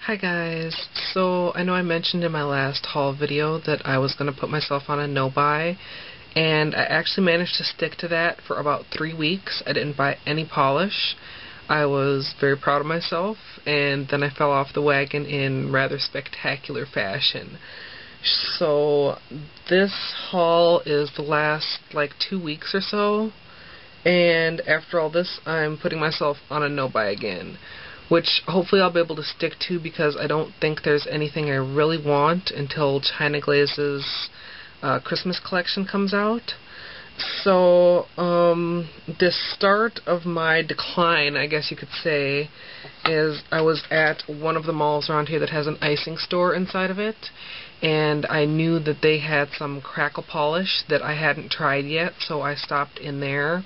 Hi guys, so I know I mentioned in my last haul video that I was going to put myself on a no-buy, and I actually managed to stick to that for about 3 weeks. I didn't buy any polish. I was very proud of myself, and then I fell off the wagon in rather spectacular fashion. So this haul is the last like 2 weeks or so, and after all this I'm putting myself on a no-buy again, which hopefully I'll be able to stick to because I don't think there's anything I really want until China Glaze's Christmas collection comes out. So the start of my decline, I guess you could say, is I was at one of the malls around here that has an icing store inside of it, and I knew that they had some crackle polish that I hadn't tried yet, so I stopped in there.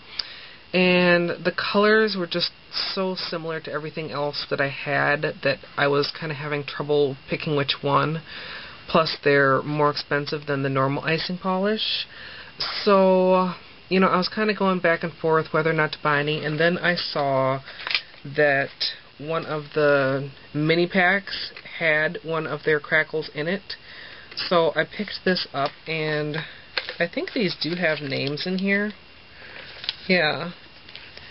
And the colors were just so similar to everything else that I had that I was kind of having trouble picking which one. Plus, they're more expensive than the normal icing polish. So, you know, I was kind of going back and forth whether or not to buy any, and then I saw that one of the mini packs had one of their crackles in it. So I picked this up, and I think these do have names in here. Yeah.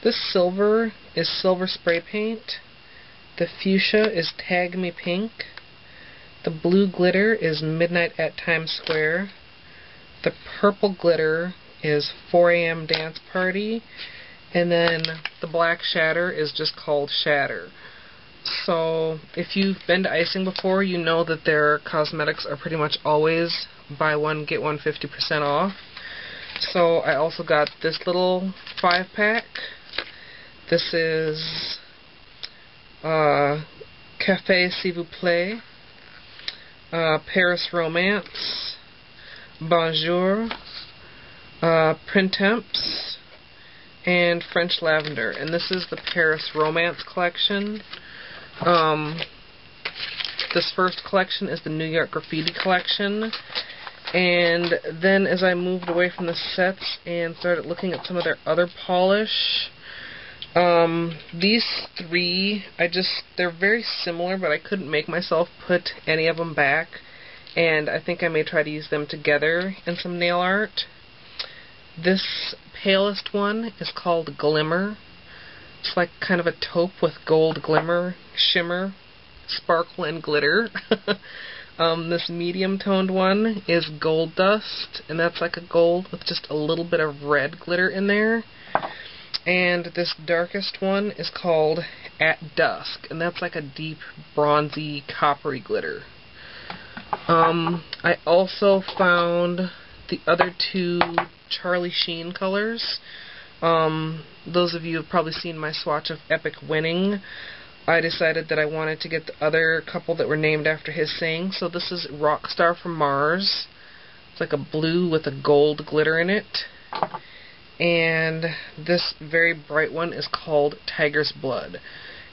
This silver is silver spray paint. The fuchsia is Tag Me Pink. The blue glitter is Midnight at Times Square. The purple glitter is 4 a.m. Dance Party. And then the black shatter is just called Shatter. So if you've been to Icing before, you know that their cosmetics are pretty much always buy one, get one 50% off. So I also got this little 5-pack. This is Café S'il vous plaît, Paris Romance, Bonjour, Printemps, and French Lavender. And this is the Paris Romance collection. This first collection is the New York Graffiti collection. And then as I moved away from the sets and started looking at some of their other polish, these three, they're very similar, but I couldn't make myself put any of them back, and I think I may try to use them together in some nail art. This palest one is called Glimmer. It's like kind of a taupe with gold glimmer, shimmer, sparkle, and glitter. This medium-toned one is Gold Dust, and that's like a gold with just a little bit of red glitter in there. And this darkest one is called At Dusk, and that's like a deep, bronzy, coppery glitter. I also found the other two Charlie Sheen colors. Those of you have probably seen my swatch of Epic Winning. I decided that I wanted to get the other couple that were named after his saying. So this is Rockstar from Mars. It's like a blue with a gold glitter in it. And this very bright one is called Tiger's Blood.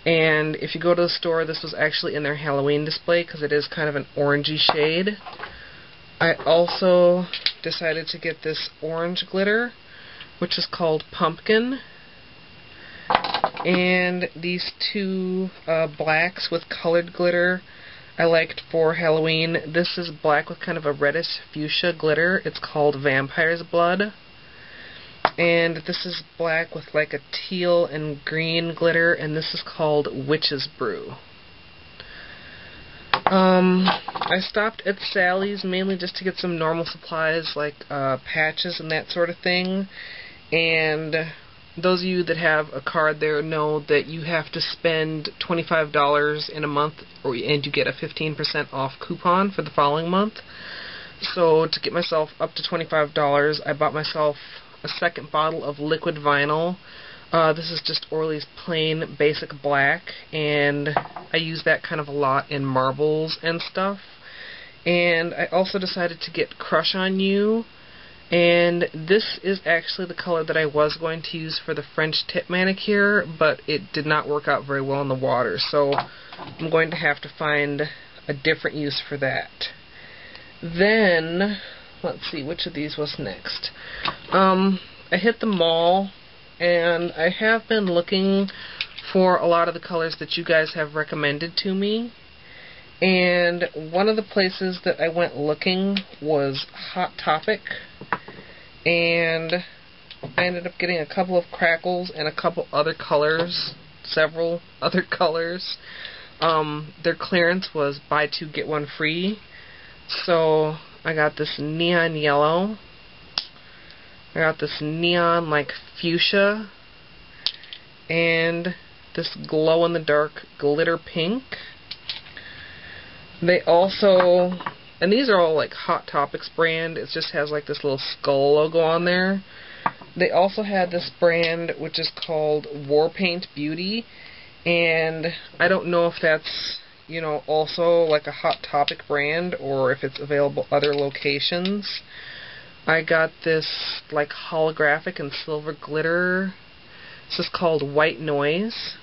And if you go to the store, this was actually in their Halloween display because it is kind of an orangey shade. I also decided to get this orange glitter, which is called Pumpkin. And these two blacks with colored glitter I liked for Halloween. This is black with kind of a reddish fuchsia glitter. It's called Vampire's Blood. And this is black with like a teal and green glitter, and this is called Witch's Brew. I stopped at Sally's mainly just to get some normal supplies like patches and that sort of thing. And those of you that have a card there know that you have to spend $25 in a month and you get a 15% off coupon for the following month. So to get myself up to $25, I bought myself a second bottle of liquid vinyl. This is just Orly's plain basic black, and I use that kind of a lot in marbles and stuff. And I also decided to get Crush on You, and this is actually the color that I was going to use for the French tip manicure, but it did not work out very well in the water, so I'm going to have to find a different use for that. Then, let's see, which of these was next? I hit the mall, and I have been looking for a lot of the colors that you guys have recommended to me. And one of the places that I went looking was Hot Topic, and I ended up getting a couple of crackles and a couple other colors, several other colors. Their clearance was buy two get one free, so I got this neon yellow, I got this neon like fuchsia, and this glow in the dark glitter pink. They also, and these are all like Hot Topics brand, it just has like this little skull logo on there. They also had this brand which is called War Paint Beauty, and I don't know if that's, you know, also like a Hot Topic brand or if it's available other locations. I got this like holographic and silver glitter. This is called White Noise.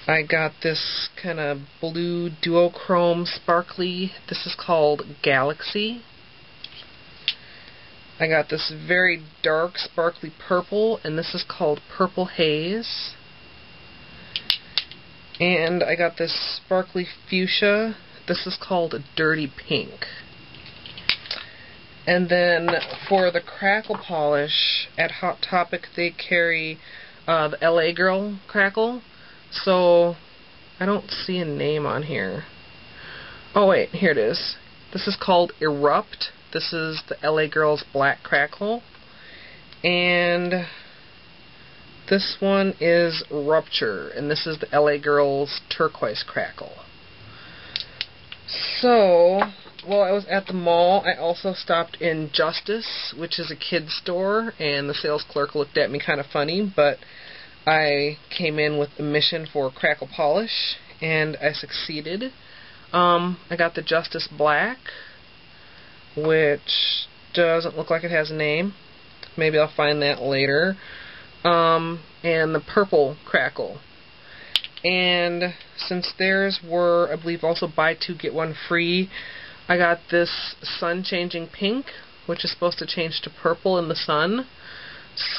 I got this kind of blue duochrome sparkly. This is called Galaxy. I got this very dark sparkly purple, and this is called Purple Haze. And I got this sparkly fuchsia. This is called Dirty Pink. And then for the crackle polish at Hot Topic, they carry the LA Girl crackle. So I don't see a name on here. Oh wait, here it is. This is called Erupt. This is the LA Girl's black crackle. And this one is Rupture, and this is the LA Girl's turquoise crackle. So while I was at the mall, I also stopped in Justice, which is a kid's store, and the sales clerk looked at me kind of funny, but I came in with the mission for crackle polish, and I succeeded. I got the Justice Black, which doesn't look like it has a name. Maybe I'll find that later. And the purple crackle. And since theirs were, I believe, also buy two get one free, I got this sun changing pink, which is supposed to change to purple in the sun.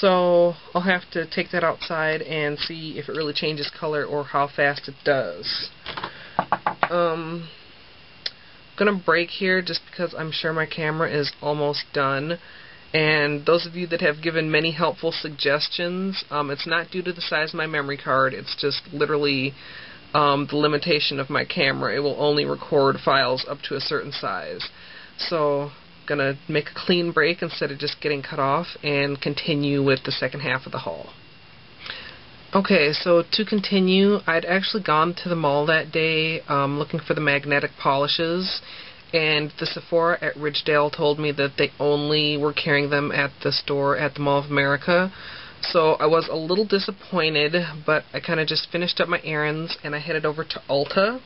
So I'll have to take that outside and see if it really changes color or how fast it does. I'm gonna break here just because I'm sure my camera is almost done. And those of you that have given many helpful suggestions, it's not due to the size of my memory card, it's just literally the limitation of my camera. It will only record files up to a certain size. So I'm gonna make a clean break instead of just getting cut off and continue with the second half of the haul. Okay, so to continue, I'd actually gone to the mall that day looking for the magnetic polishes, and the Sephora at Ridgedale told me that they only were carrying them at the store at the Mall of America. So I was a little disappointed, but I kind of just finished up my errands and I headed over to Ulta,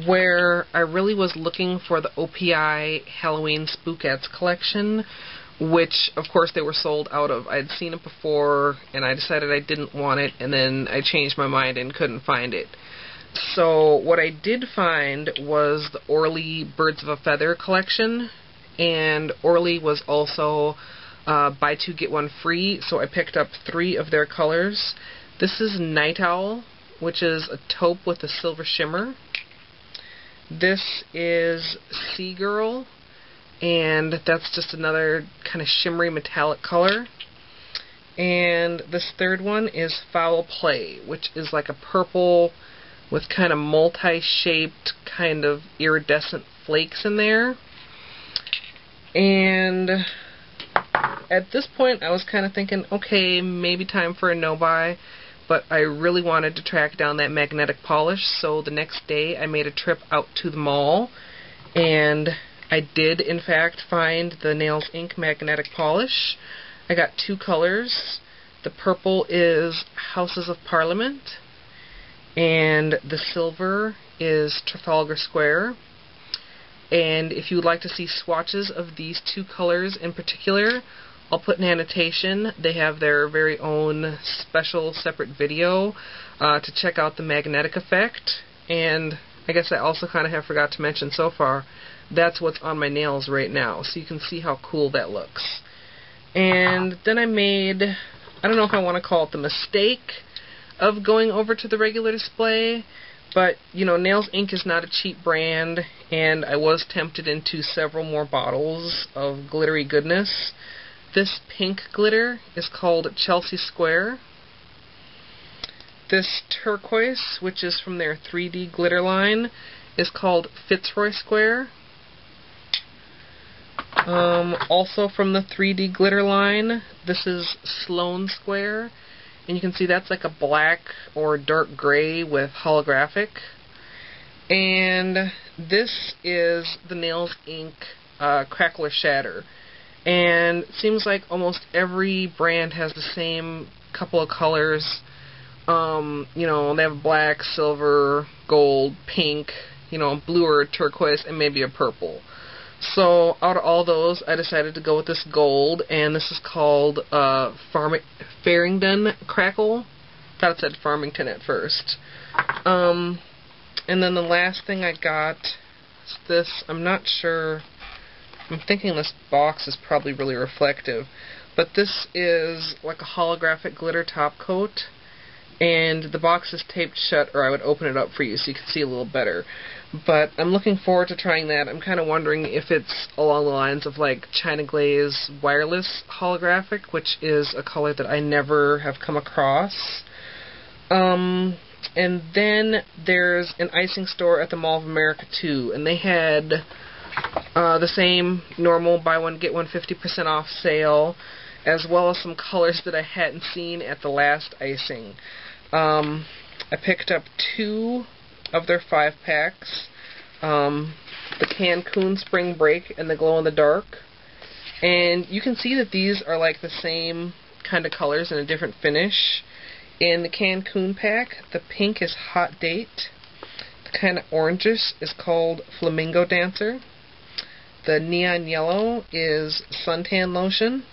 where I really was looking for the OPI Halloween Spookettes collection, which of course they were sold out of. I'd seen it before and I decided I didn't want it, and then I changed my mind and couldn't find it. So what I did find was the Orly Birds of a Feather collection, and Orly was also buy two get one free, so I picked up 3 of their colors. This is Night Owl, which is a taupe with a silver shimmer. This is Sea Girl, and that's just another kind of shimmery metallic color. And this third one is Foul Play, which is like a purple with kind of multi-shaped, kind of iridescent flakes in there. And at this point I was kind of thinking, okay, maybe time for a no-buy, but I really wanted to track down that magnetic polish, so the next day I made a trip out to the mall, and I did in fact find the Nails Inc magnetic polish. I got 2 colors. The purple is Houses of Parliament, and the silver is Trafalgar Square. And if you would like to see swatches of these 2 colors in particular, I'll put an annotation. They have their very own special separate video to check out the magnetic effect. And I guess I also kind of have forgot to mention so far, that's what's on my nails right now, so you can see how cool that looks. And then I made, I don't know if I want to call it the mistake of going over to the regular display, But, you know, Nails Inc. is not a cheap brand, and I was tempted into several more bottles of glittery goodness. This pink glitter is called Chelsea Square. This turquoise, which is from their 3D glitter line, is called Fitzroy Square. Also from the 3D glitter line, this is Sloan Square. And you can see that's like a black or dark gray with holographic. And this is the Nails Inc. Crackle or Shatter. And it seems like almost every brand has the same couple of colors. You know, they have black, silver, gold, pink, you know, blue or turquoise, and maybe a purple. So out of all those, I decided to go with this gold, and this is called Farringdon Crackle. Thought it said Farmington at first. And then the last thing I got is this. I'm not sure. I'm thinking this box is probably really reflective, but this is like a holographic glitter top coat, and the box is taped shut, or I would open it up for you so you can see a little better. But I'm looking forward to trying that. I'm kind of wondering if it's along the lines of like China Glaze Wireless Holographic, which is a color that I never have come across. And then there's an Icing store at the Mall of America too, and they had the same normal buy one get one 50% off sale, as well as some colors that I hadn't seen at the last Icing. I picked up 2 of their 5-packs, the Cancun Spring Break and the Glow in the Dark. And you can see that these are like the same kind of colors in a different finish. In the Cancun pack, the pink is Hot Date. The kind of oranges is called Flamingo Dancer. The neon yellow is Suntan Lotion.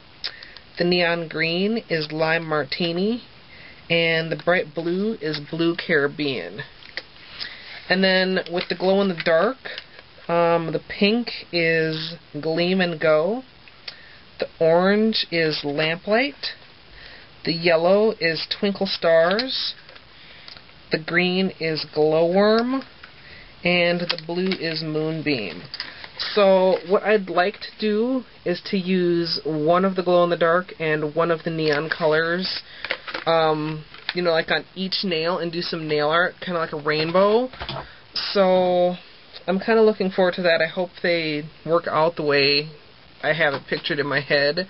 The neon green is Lime Martini. And the bright blue is Blue Caribbean. And then with the glow in the dark, the pink is Gleam and Go. The orange is Lamplight. The yellow is Twinkle Stars. The green is Glowworm. And the blue is Moonbeam. So what I'd like to do is to use one of the glow in the dark and one of the neon colors, you know, like on each nail, and do some nail art, kind of like a rainbow. So I'm kind of looking forward to that. I hope they work out the way I have it pictured in my head.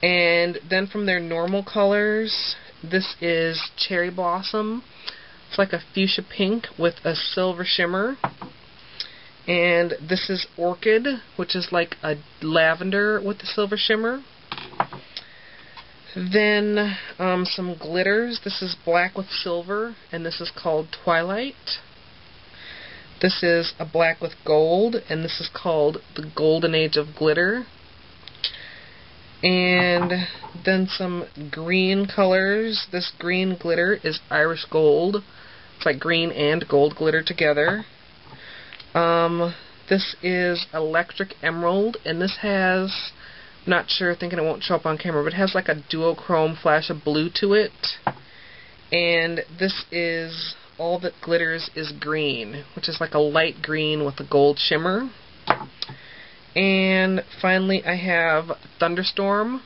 And then from their normal colors, this is Cherry Blossom. It's like a fuchsia pink with a silver shimmer. And this is Orchid, which is like a lavender with the silver shimmer. Then some glitters. This is black with silver, and this is called Twilight. This is a black with gold, and this is called the Golden Age of Glitter. And then some green colors. This green glitter is Irish Gold. It's like green and gold glitter together. This is Electric Emerald, and this has, not sure, thinking it won't show up on camera, but it has like a duochrome flash of blue to it. And this is All That Glitters is Green, which is like a light green with a gold shimmer. And finally I have Thunderstorm,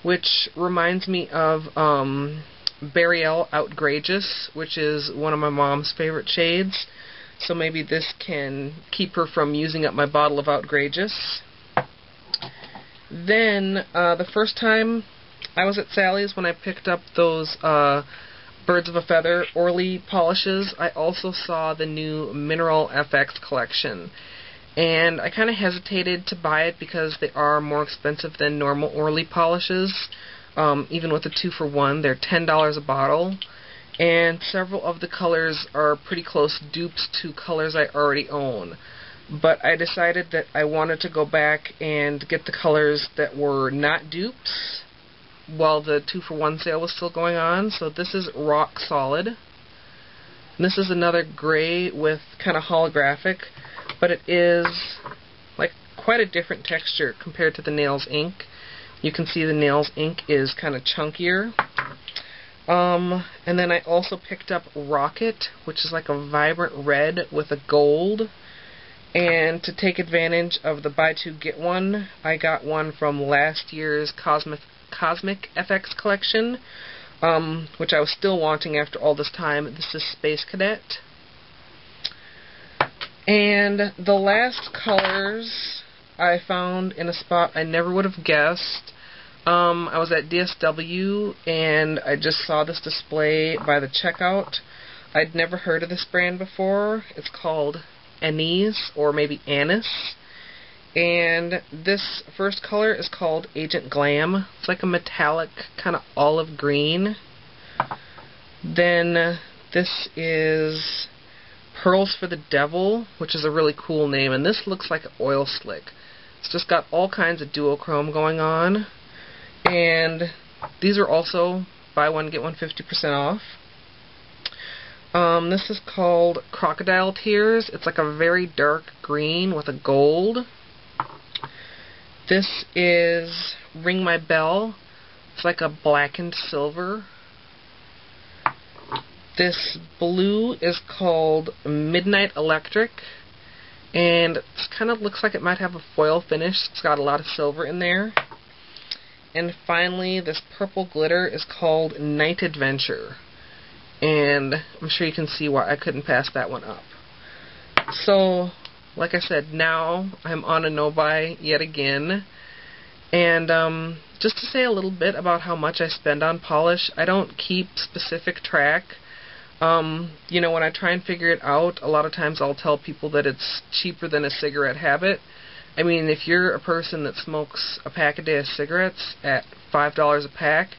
which reminds me of Burial Outrageous, which is one of my mom's favorite shades. So maybe this can keep her from using up my bottle of Outrageous. Then, the first time I was at Sally's when I picked up those Birds of a Feather Orly polishes, I also saw the new Mineral FX collection. And I kind of hesitated to buy it because they are more expensive than normal Orly polishes. Even with the 2-for-1, they're $10 a bottle. And several of the colors are pretty close dupes to colors I already own. But I decided that I wanted to go back and get the colors that were not dupes while the 2-for-1 sale was still going on. So this is Rock Solid. And this is another gray with kind of holographic, but it is like quite a different texture compared to the Nails Inc. You can see the Nails Inc. is kind of chunkier. And then I also picked up Rocket, which is like a vibrant red with a gold. And to take advantage of the buy two get one, I got one from last year's Cosmic FX collection, which I was still wanting after all this time. This is Space Cadet. And the last colors I found in a spot I never would have guessed. I was at DSW and I just saw this display by the checkout. I'd never heard of this brand before. It's called Anise, or maybe Anise. And this first color is called Agent Glam. It's like a metallic kind of olive green. Then this is Pearls for the Devil, which is a really cool name, and this looks like an oil slick. It's just got all kinds of duochrome going on. And these are also buy one get one 50% off. This is called Crocodile Tears. It's like a very dark green with a gold. This is Ring My Bell. It's like a blackened silver. This blue is called Midnight Electric, and it kind of looks like it might have a foil finish. It's got a lot of silver in there. And finally, this purple glitter is called Night Adventure. And I'm sure you can see why I couldn't pass that one up. So, like I said, now I'm on a no-buy yet again. And just to say a little bit about how much I spend on polish, I don't keep specific track. You know, when I try and figure it out, a lot of times I'll tell people that it's cheaper than a cigarette habit. I mean, if you're a person that smokes a pack a day of cigarettes at $5 a pack,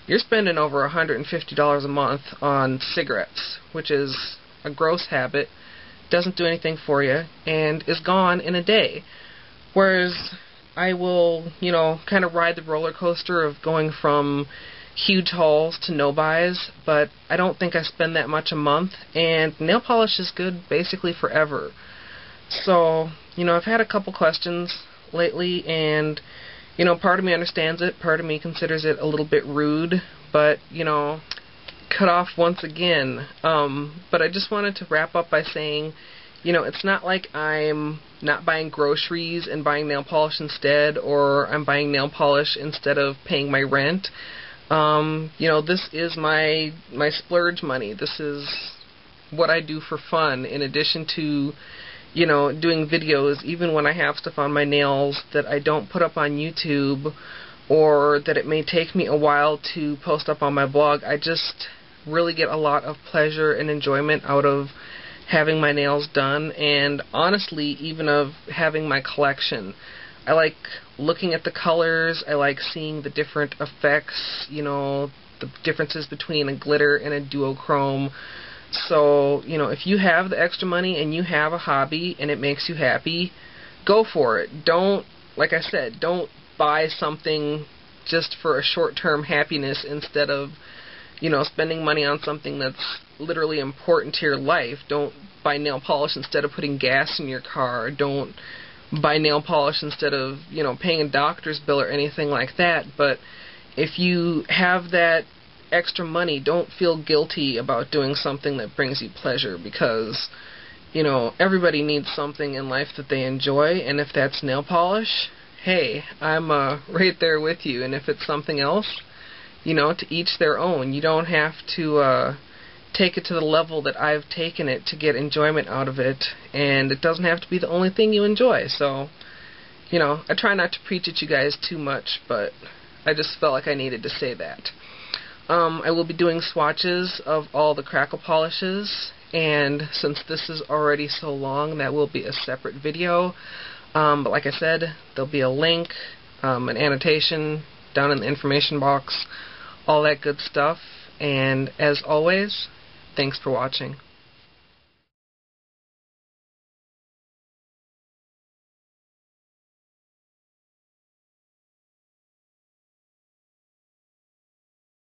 you're spending over $150 a month on cigarettes, which is a gross habit, doesn't do anything for you, and is gone in a day. Whereas I will, you know, kind of ride the roller coaster of going from huge hauls to no buys, but I don't think I spend that much a month, and nail polish is good basically forever. So, you know, I've had a couple questions lately, and, you know, part of me understands it, part of me considers it a little bit rude, but, you know, cut off once again. But I just wanted to wrap up by saying, you know, it's not like I'm not buying groceries and buying nail polish instead, or I'm buying nail polish instead of paying my rent. You know, this is my splurge money. This is what I do for fun, in addition to, you know, doing videos, even when I have stuff on my nails that I don't put up on YouTube, or that it may take me a while to post up on my blog. I just really get a lot of pleasure and enjoyment out of having my nails done, and honestly, even of having my collection. I like looking at the colors, I like seeing the different effects, you know, the differences between a glitter and a duochrome. So, you know, if you have the extra money and you have a hobby and it makes you happy, go for it. Don't, like I said, don't buy something just for a short-term happiness instead of, you know, spending money on something that's literally important to your life. Don't buy nail polish instead of putting gas in your car. Don't buy nail polish instead of, you know, paying a doctor's bill or anything like that. But if you have that extra money, don't feel guilty about doing something that brings you pleasure, because, you know, everybody needs something in life that they enjoy, and if that's nail polish, hey, I'm right there with you. And if it's something else, you know, to each their own. You don't have to take it to the level that I've taken it to get enjoyment out of it, and it doesn't have to be the only thing you enjoy. So, you know, I try not to preach at you guys too much, but I just felt like I needed to say that. I will be doing swatches of all the crackle polishes, and since this is already so long, that will be a separate video. But like I said, there'll be a link, an annotation down in the information box, all that good stuff. And as always, thanks for watching.